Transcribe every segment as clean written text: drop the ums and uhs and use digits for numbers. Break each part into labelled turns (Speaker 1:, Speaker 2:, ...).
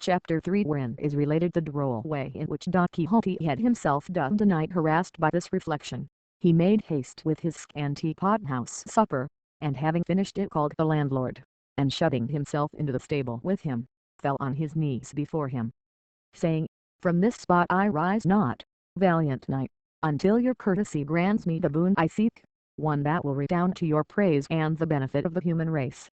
Speaker 1: Chapter 3, wherein is related the droll way in which Don Quixote had himself done a night harassed by this reflection. He made haste with his scanty pot-house supper, and having finished it called the landlord, and shutting himself into the stable with him, fell on his knees before him, saying, "From this spot I rise not, valiant knight, until your courtesy grants me the boon I seek, one that will redound to your praise and the benefit of the human race."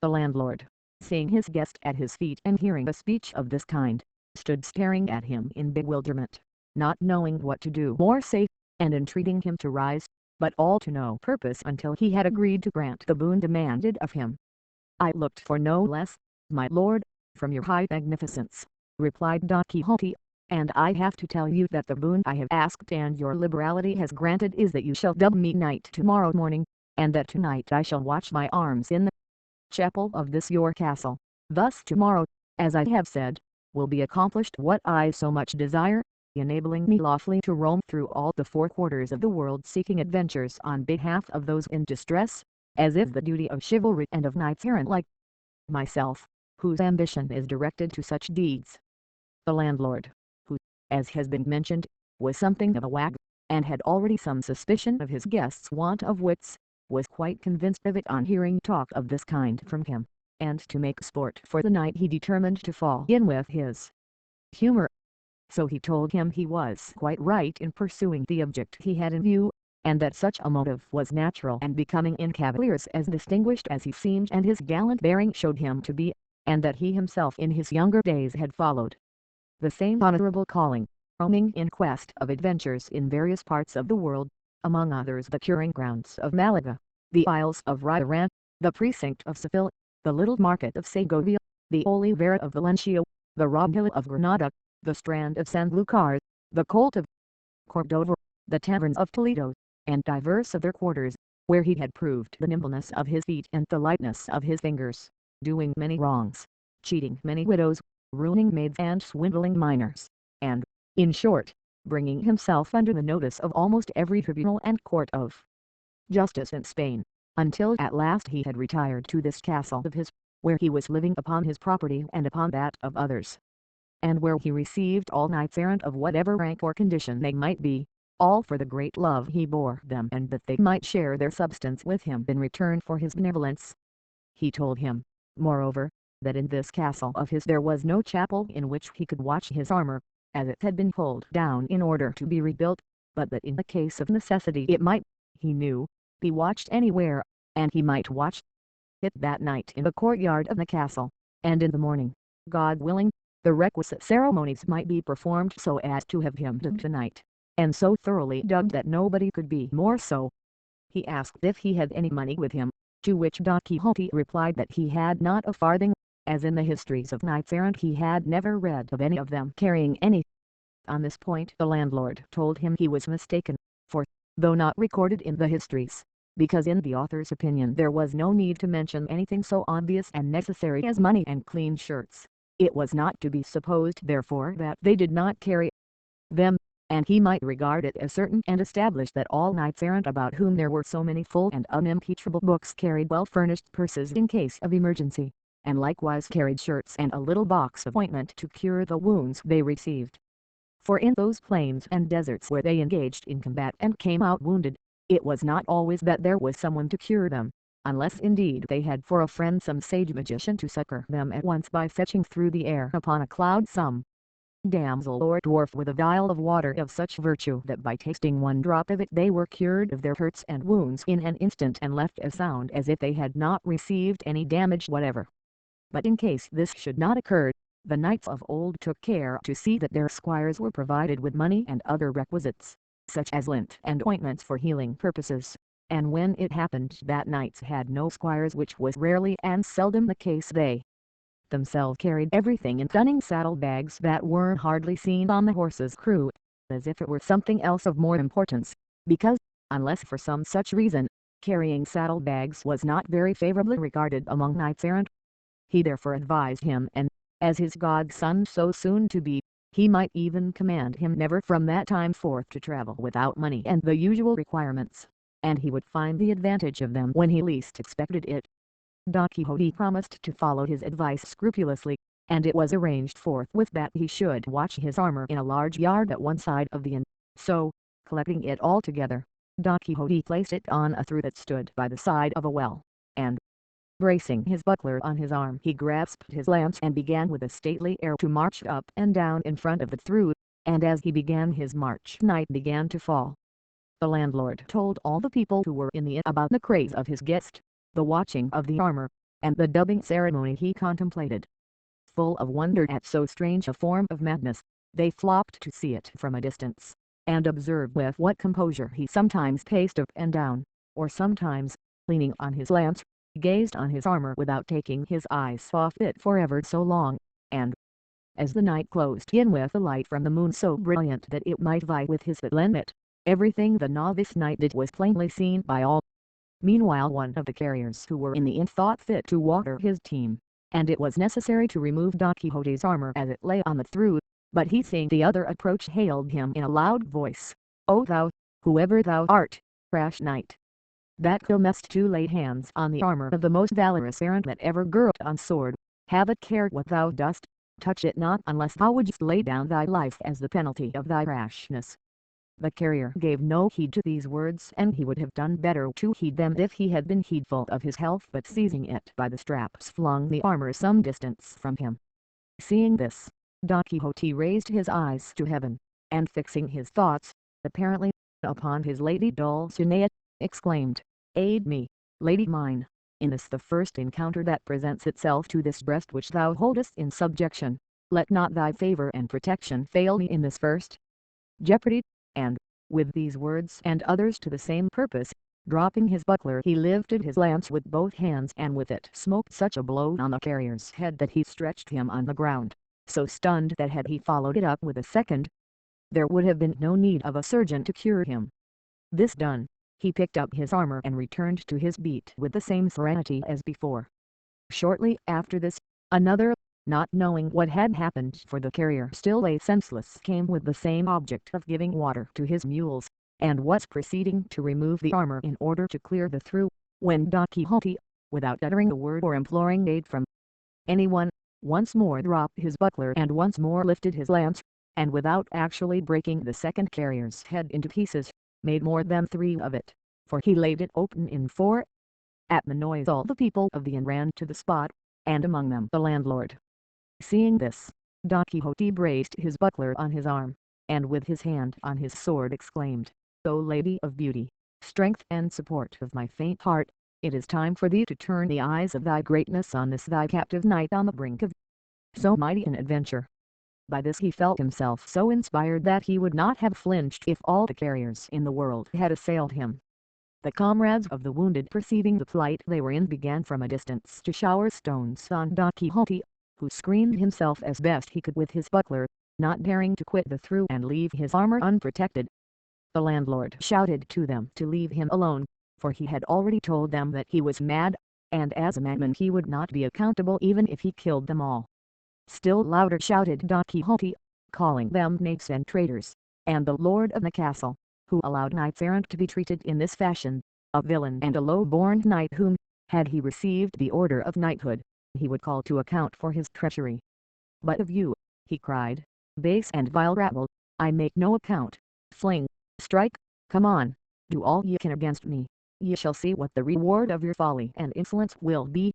Speaker 1: The landlord, seeing his guest at his feet and hearing a speech of this kind, stood staring at him in bewilderment, not knowing what to do more safe, and entreating him to rise, but all to no purpose until he had agreed to grant the boon demanded of him. "I looked for no less, my lord, from your high magnificence," replied Don Quixote, "and I have to tell you that the boon I have asked and your liberality has granted is that you shall dub me knight tomorrow morning, and that tonight I shall watch my arms in the chapel of this your castle. Thus tomorrow, as I have said, will be accomplished what I so much desire, enabling me lawfully to roam through all the four quarters of the world seeking adventures on behalf of those in distress, as if the duty of chivalry and of knights errant like myself, whose ambition is directed to such deeds." The landlord, who, as has been mentioned, was something of a wag, and had already some suspicion of his guest's want of wits, was quite convinced of it on hearing talk of this kind from him, and to make sport for the night he determined to fall in with his humour. So he told him he was quite right in pursuing the object he had in view, and that such a motive was natural and becoming in cavaliers as distinguished as he seemed and his gallant bearing showed him to be, and that he himself in his younger days had followed the same honourable calling, roaming in quest of adventures in various parts of the world, among others the curing grounds of Malaga, the Isles of Ridaran, the precinct of Seville, the little market of Segovia, the Oliveira of Valencia, the Rob Hill of Granada, the Strand of Sanlúcar, the Colt of Cordova, the taverns of Toledo, and divers other quarters, where he had proved the nimbleness of his feet and the lightness of his fingers, doing many wrongs, cheating many widows, ruining maids and swindling minors, and, in short, bringing himself under the notice of almost every tribunal and court of justice in Spain, until at last he had retired to this castle of his, where he was living upon his property and upon that of others, and where he received all knights errant of whatever rank or condition they might be, all for the great love he bore them and that they might share their substance with him in return for his benevolence. He told him, moreover, that in this castle of his there was no chapel in which he could watch his armour, as it had been pulled down in order to be rebuilt, but that in the case of necessity it might, he knew, be watched anywhere, and he might watch it that night in the courtyard of the castle, and in the morning, God willing, the requisite ceremonies might be performed so as to have him dubbed a knight, and so thoroughly dubbed that nobody could be more so. He asked if he had any money with him, to which Don Quixote replied that he had not a farthing, as in the histories of knights errant he had never read of any of them carrying any. On this point the landlord told him he was mistaken, for, though not recorded in the histories, because in the author's opinion there was no need to mention anything so obvious and necessary as money and clean shirts, it was not to be supposed therefore that they did not carry them, and he might regard it as certain and established that all knights errant about whom there were so many full and unimpeachable books carried well-furnished purses in case of emergency, and likewise carried shirts and a little box of ointment to cure the wounds they received. For in those plains and deserts where they engaged in combat and came out wounded, it was not always that there was someone to cure them, unless indeed they had for a friend some sage magician to succor them at once by fetching through the air upon a cloud some damsel or dwarf with a vial of water of such virtue that by tasting one drop of it they were cured of their hurts and wounds in an instant and left as sound as if they had not received any damage whatever. But in case this should not occur, the knights of old took care to see that their squires were provided with money and other requisites, such as lint and ointments for healing purposes, and when it happened that knights had no squires, which was rarely and seldom the case, they themselves carried everything in cunning saddle-bags that were hardly seen on the horse's crew, as if it were something else of more importance, because, unless for some such reason, carrying saddle-bags was not very favourably regarded among knights errant. He therefore advised him, and, as his godson so soon to be, he might even command him never from that time forth to travel without money and the usual requirements, and he would find the advantage of them when he least expected it. Don Quixote promised to follow his advice scrupulously, and it was arranged forthwith that he should watch his armor in a large yard at one side of the inn. So, collecting it all together, Don Quixote placed it on a through that stood by the side of a well, and, bracing his buckler on his arm, he grasped his lance and began with a stately air to march up and down in front of the through, and as he began his march night began to fall. The landlord told all the people who were in the inn about the craze of his guest, the watching of the armor, and the dubbing ceremony he contemplated. Full of wonder at so strange a form of madness, they flocked to see it from a distance, and observe with what composure he sometimes paced up and down, or sometimes, leaning on his lance, gazed on his armor without taking his eyes off it for ever so long, and, as the night closed in with a light from the moon so brilliant that it might vie with his that lent it, everything the novice knight did was plainly seen by all. Meanwhile one of the carriers who were in the inn thought fit to water his team, and it was necessary to remove Don Quixote's armor as it lay on the through, but he seeing the other approach hailed him in a loud voice, "O thou, whoever thou art, rash knight, that comest to lay hands on the armor of the most valorous errant that ever girt on sword, have a care what thou dost, touch it not unless thou wouldst lay down thy life as the penalty of thy rashness." The carrier gave no heed to these words, and he would have done better to heed them if he had been heedful of his health, but seizing it by the straps flung the armor some distance from him. Seeing this, Don Quixote raised his eyes to heaven, and fixing his thoughts, apparently, upon his lady Dulcinea, exclaimed, "Aid me, lady mine, in this the first encounter that presents itself to this breast which thou holdest in subjection. Let not thy favor and protection fail me in this first jeopardy." And, with these words and others to the same purpose, dropping his buckler he lifted his lance with both hands and with it smote such a blow on the carrier's head that he stretched him on the ground, so stunned that had he followed it up with a second, there would have been no need of a surgeon to cure him. This done, he picked up his armor and returned to his beat with the same serenity as before. Shortly after this, another, not knowing what had happened for the carrier still lay senseless, came with the same object of giving water to his mules, and was proceeding to remove the armor in order to clear the through, when Don Quixote, without uttering a word or imploring aid from anyone, once more dropped his buckler and once more lifted his lance, and without actually breaking the second carrier's head into pieces, made more than 3 of it, for he laid it open in 4. At the noise all the people of the inn ran to the spot, and among them the landlord. Seeing this, Don Quixote braced his buckler on his arm, and with his hand on his sword exclaimed, "O Lady of Beauty, strength and support of my faint heart, it is time for thee to turn the eyes of thy greatness on this thy captive knight on the brink of so mighty an adventure." By this he felt himself so inspired that he would not have flinched if all the carriers in the world had assailed him. The comrades of the wounded, perceiving the plight they were in, began from a distance to shower stones on Don Quixote, who screened himself as best he could with his buckler, not daring to quit the through and leave his armor unprotected. The landlord shouted to them to leave him alone, for he had already told them that he was mad, and as a madman he would not be accountable even if he killed them all. Still louder shouted Don Quixote, calling them knaves and traitors, and the lord of the castle, who allowed knights errant to be treated in this fashion, a villain and a low-born knight whom, had he received the order of knighthood, he would call to account for his treachery. "But of you," he cried, "base and vile rabble, I make no account. Fling, strike, come on, do all ye can against me. Ye shall see what the reward of your folly and insolence will be."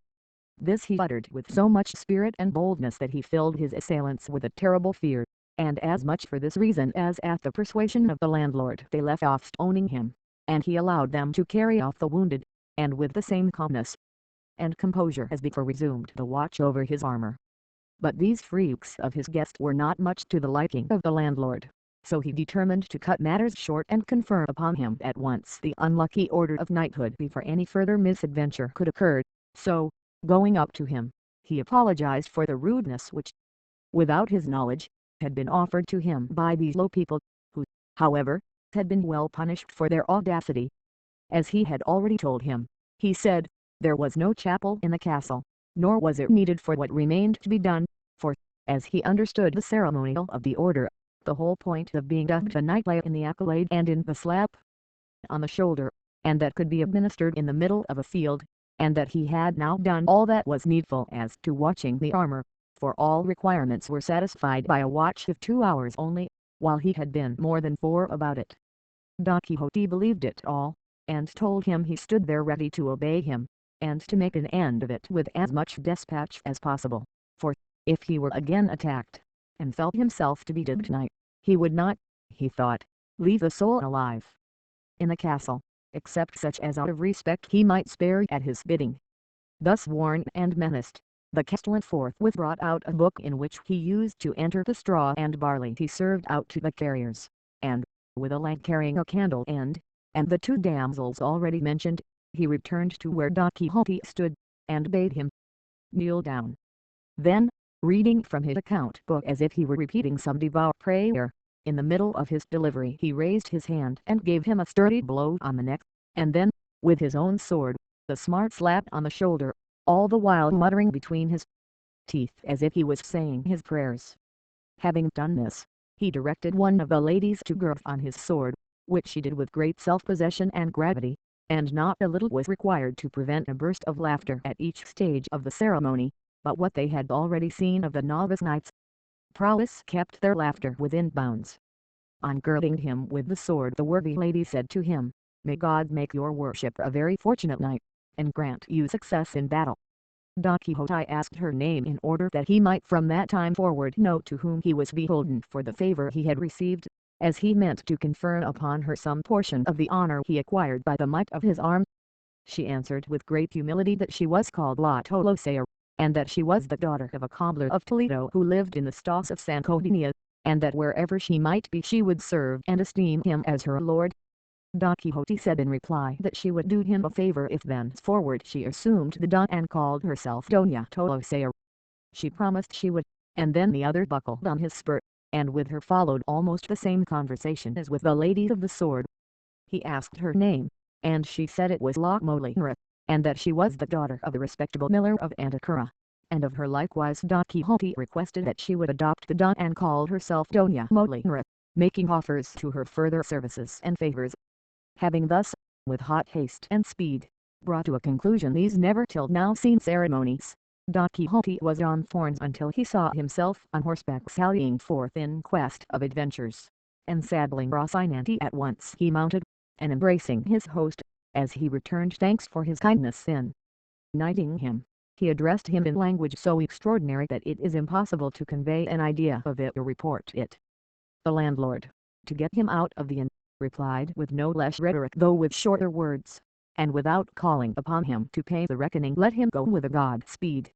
Speaker 1: This he uttered with so much spirit and boldness that he filled his assailants with a terrible fear, and as much for this reason as at the persuasion of the landlord they left off stoning him, and he allowed them to carry off the wounded, and with the same calmness and composure as before resumed the watch over his armor. But these freaks of his guest were not much to the liking of the landlord, so he determined to cut matters short and confer upon him at once the unlucky order of knighthood before any further misadventure could occur. So, going up to him, he apologized for the rudeness which, without his knowledge, had been offered to him by these low people, who, however, had been well punished for their audacity. As he had already told him, he said, there was no chapel in the castle, nor was it needed for what remained to be done, for, as he understood the ceremonial of the order, the whole point of being dubbed a knight lay in the accolade and in the slap on the shoulder, and that could be administered in the middle of a field, and that he had now done all that was needful as to watching the armor, for all requirements were satisfied by a watch of 2 hours only, while he had been more than 4 about it. Don Quixote believed it all, and told him he stood there ready to obey him, and to make an end of it with as much despatch as possible, for, if he were again attacked, and felt himself to be dead tonight, he would not, he thought, leave a soul alive in the castle, except such as out of respect he might spare at his bidding. Thus warned and menaced, the castellan forthwith brought out a book in which he used to enter the straw and barley he served out to the carriers, and, with a lad carrying a candle end, and the 2 damsels already mentioned, he returned to where Don Quixote stood, and bade him kneel down. Then, reading from his account book as if he were repeating some devout prayer, in the middle of his delivery he raised his hand and gave him a sturdy blow on the neck, and then, with his own sword, a smart slap on the shoulder, all the while muttering between his teeth as if he was saying his prayers. Having done this, he directed one of the ladies to girth on his sword, which she did with great self-possession and gravity, and not a little was required to prevent a burst of laughter at each stage of the ceremony, but what they had already seen of the novice knights' prowess kept their laughter within bounds. On girding him with the sword, the worthy lady said to him, "May God make your worship a very fortunate knight, and grant you success in battle." Don Quixote asked her name in order that he might from that time forward know to whom he was beholden for the favor he had received, as he meant to confer upon her some portion of the honor he acquired by the might of his arm. She answered with great humility that she was called La Tolosea, and that she was the daughter of a cobbler of Toledo who lived in the Stos of San Codinha, and that wherever she might be she would serve and esteem him as her lord. Don Quixote said in reply that she would do him a favor if thenceforward she assumed the Don and called herself Doña Tolosea. She promised she would, and then the other buckled on his spur, and with her followed almost the same conversation as with the lady of the sword. He asked her name, and she said it was La Molina, and that she was the daughter of a respectable miller of Antecura, and of her likewise Don Quixote requested that she would adopt the Don and call herself Doña Molina, making offers to her further services and favors. Having thus, with hot haste and speed, brought to a conclusion these never till now seen ceremonies, Don Quixote was on thorns until he saw himself on horseback sallying forth in quest of adventures, and saddling Rocinante at once he mounted, and embracing his host, as he returned thanks for his kindness in knighting him, he addressed him in language so extraordinary that it is impossible to convey an idea of it or report it. The landlord, to get him out of the inn, replied with no less rhetoric though with shorter words, and without calling upon him to pay the reckoning let him go with a God speed.